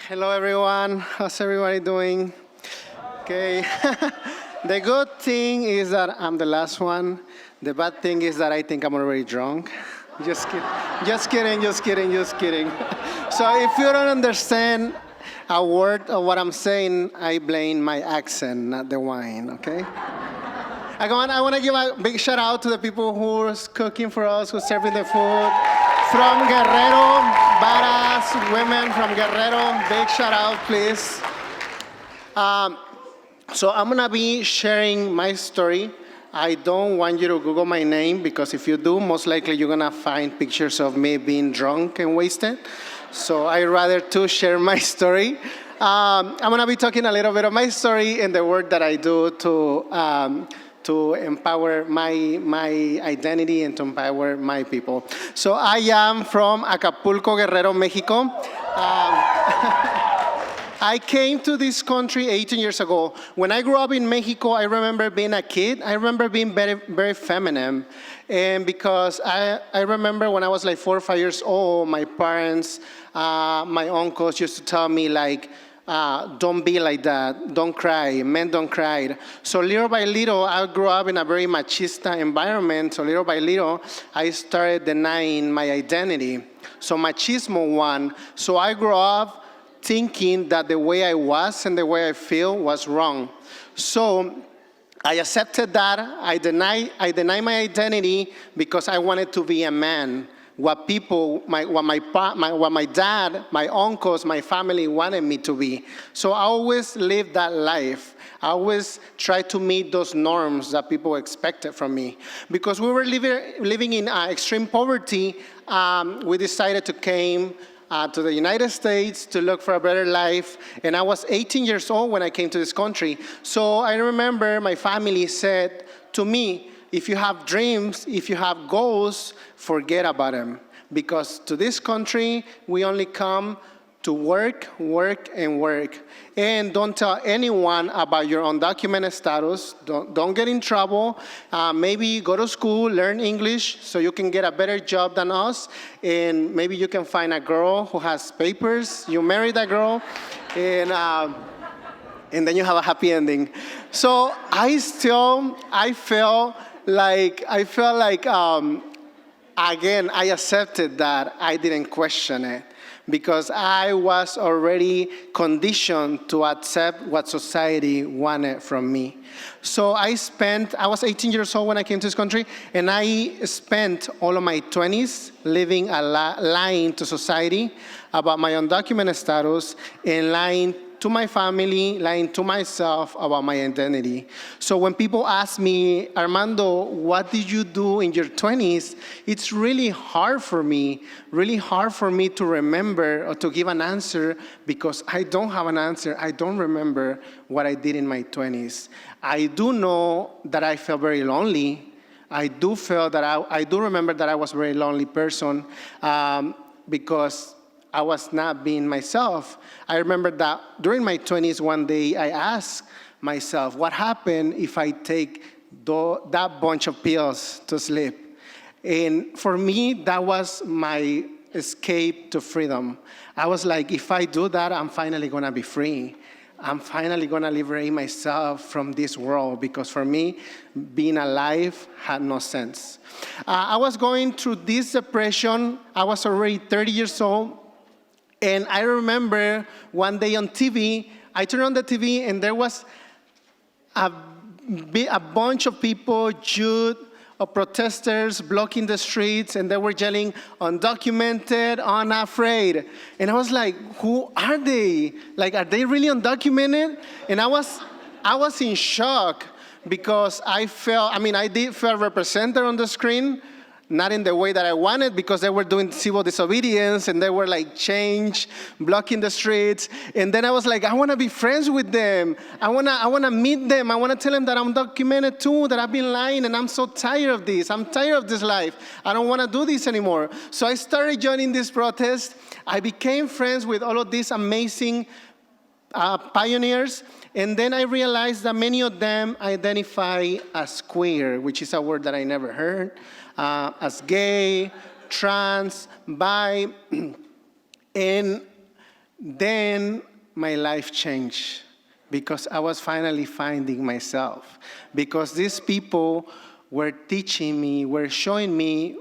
Hello, everyone. How's everybody doing? Okay. The good thing is that I'm the last one. The bad thing is that I think I'm already drunk. Just kidding. Just kidding. Just kidding. Just kidding. So if you don't understand a word of what I'm saying, I blame my accent, not the wine. Okay. I want to give a big shout out to the people who's cooking for us, who's serving the food. From Guerrero, badass women from Guerrero. Big shout out, please. So I'm gonna be sharing my story. I don't want you to Google my name because if you do, most likely you're gonna find pictures of me being drunk and wasted. So I'd rather to share my story. I'm gonna be talking a little bit of my story and the work that I do to empower my identity and to empower my people. So I am from Acapulco, Guerrero, Mexico. I came to this country 18 years ago. When I grew up in Mexico, I remember being a kid. I remember being very, very feminine. And because I remember when I was like 4 or 5 years old, my parents, my uncles used to tell me like, don't be like that, don't cry, men don't cry. So little by little, I grew up in a very machista environment. So little by little, I started denying my identity. So machismo won. So I grew up thinking that the way I was and the way I feel was wrong. So I accepted that. I denied my identity because I wanted to be a man. What my dad, my uncles, my family wanted me to be. So I always lived that life. I always tried to meet those norms that people expected from me. Because we were living in extreme poverty, we decided to came to the United States to look for a better life. And I was 18 years old when I came to this country. So I remember my family said to me, if you have dreams, if you have goals, forget about them. Because to this country, we only come to work, work, and work. And don't tell anyone about your undocumented status. Don't get in trouble. Maybe go to school, learn English so you can get a better job than us. And maybe you can find a girl who has papers. You marry that girl. And then you have a happy ending. So I felt like again, I accepted that. I didn't question it because I was already conditioned to accept what society wanted from me. So I was 18 years old when I came to this country, and I spent all of my 20s living lying to society about my undocumented status and lying to my family, lying to myself about my identity. So when people ask me, Armando, what did you do in your 20s? It's really hard for me to remember or to give an answer because I don't have an answer. I don't remember what I did in my 20s. I do know that I felt very lonely. I do remember that I was a very lonely person because I was not being myself. I remember that during my 20s, one day I asked myself, what happened if I take that bunch of pills to sleep? And for me, that was my escape to freedom. I was like, if I do that, I'm finally gonna be free. I'm finally gonna liberate myself from this world because for me, being alive had no sense. I was going through this depression. I was already 30 years old. And I remember one day on TV, I turned on the TV and there was a bunch of people, youth, protesters blocking the streets, and they were yelling, undocumented, unafraid. And I was like, who are they? Like, are they really undocumented? And I was in shock because I did feel represented on the screen, not in the way that I wanted because they were doing civil disobedience and they were like blocking the streets. And then I was like, I want to be friends with them. I want to meet them. I want to tell them that I'm documented too, that I've been lying and I'm so tired of this. I'm tired of this life. I don't want to do this anymore. So I started joining this protest. I became friends with all of these amazing pioneers. And then I realized that many of them identify as queer, which is a word that I never heard. As gay, trans, bi, and Then my life changed because I was finally finding myself. Because these people were teaching me, were showing me,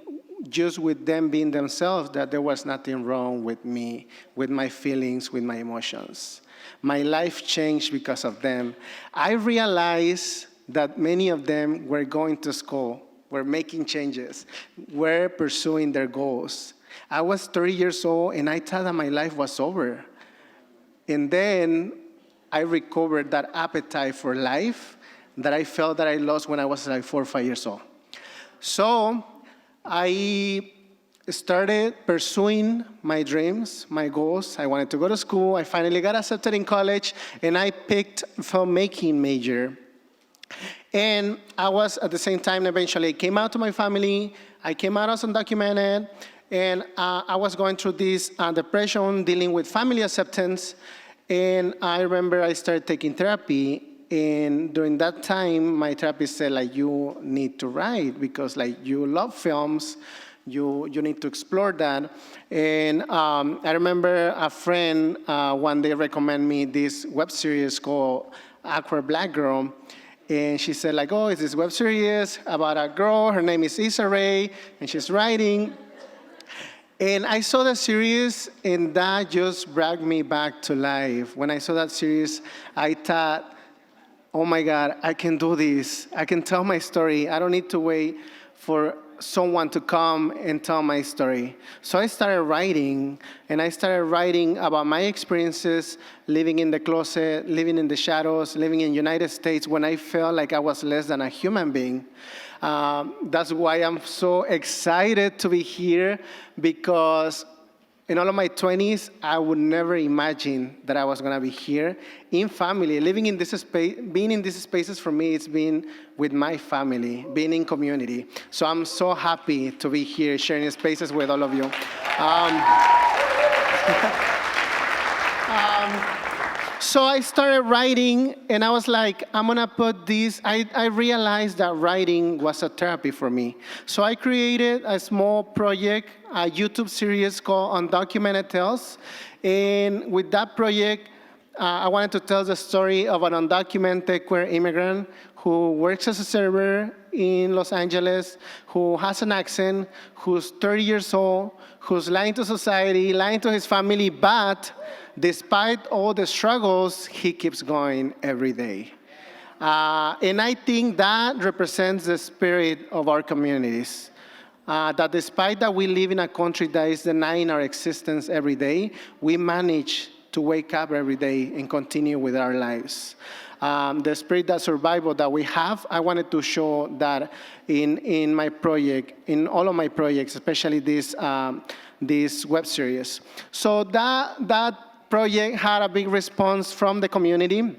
just with them being themselves, that there was nothing wrong with me, with my feelings, with my emotions. My life changed because of them. I realized that many of them were going to school, were making changes, were pursuing their goals. I was 30 years old, and I thought that my life was over. And then I recovered that appetite for life that I felt that I lost when I was like 4 or 5 years old. So I started pursuing my dreams, my goals. I wanted to go to school. I finally got accepted in college, and I picked filmmaking major. And I was, at the same time, eventually came out to my family. I came out as undocumented, and I was going through this depression, dealing with family acceptance. And I remember I started taking therapy. And during that time, my therapist said, like, you need to write because, like, you love films. You need to explore that. And I remember a friend one day recommended me this web series called Awkward Black Girl. And she said, like, oh, it's this web series about a girl. Her name is Issa Rae, and she's writing. And I saw the series, and that just brought me back to life. When I saw that series, I thought, oh my God, I can do this. I can tell my story. I don't need to wait for someone to come and tell my story. So I started writing, and I started writing about my experiences living in the closet, living in the shadows, living in the United States when I felt like I was less than a human being. That's why I'm so excited to be here, because in all of my 20s, I would never imagine that I was going to be here in family, living in this space. Being in these spaces for me, it's been with my family, being in community. So I'm so happy to be here sharing spaces with all of you. So I started writing, and I was like, I'm going to put this. I realized that writing was a therapy for me. So I created a small project, a YouTube series called Undocumented Tales. And with that project, I wanted to tell the story of an undocumented queer immigrant who works as a server in Los Angeles, who has an accent, who's 30 years old, who's lying to society, lying to his family, but despite all the struggles, he keeps going every day. And I think that represents the spirit of our communities. That despite that we live in a country that is denying our existence every day, we manage to wake up every day and continue with our lives. The spirit that survival that we have, I wanted to show that in my project, in all of my projects, especially this web series. So that project had a big response from the community.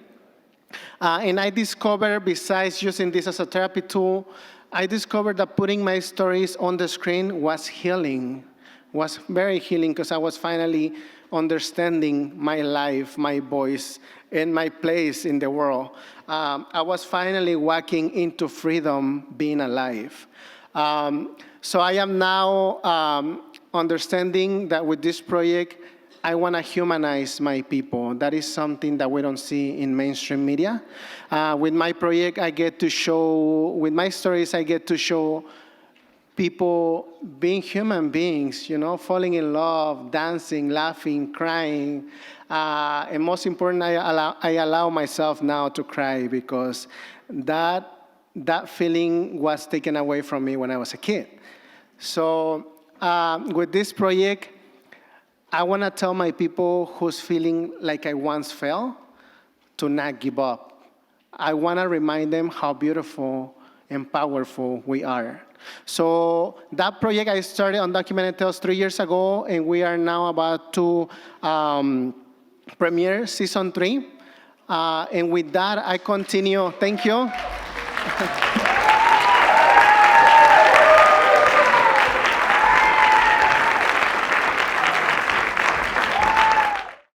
And I discovered, besides using this as a therapy tool, I discovered that putting my stories on the screen was healing, was very healing, because I was finally understanding my life, my voice, and my place in the world. I was finally walking into freedom, being alive. So I am now understanding that with this project, I want to humanize my people. That is something that we don't see in mainstream media. With my project, I get to show, with my stories, I get to show people being human beings, falling in love, dancing, laughing, crying. And most important, I allow myself now to cry, because that feeling was taken away from me when I was a kid. So with this project, I want to tell my people who's feeling like I once felt to not give up. I want to remind them how beautiful and powerful we are. So that project I started Undocumented Tales 3 years ago, and we are now about to premiere season 3. And with that, I continue. Thank you.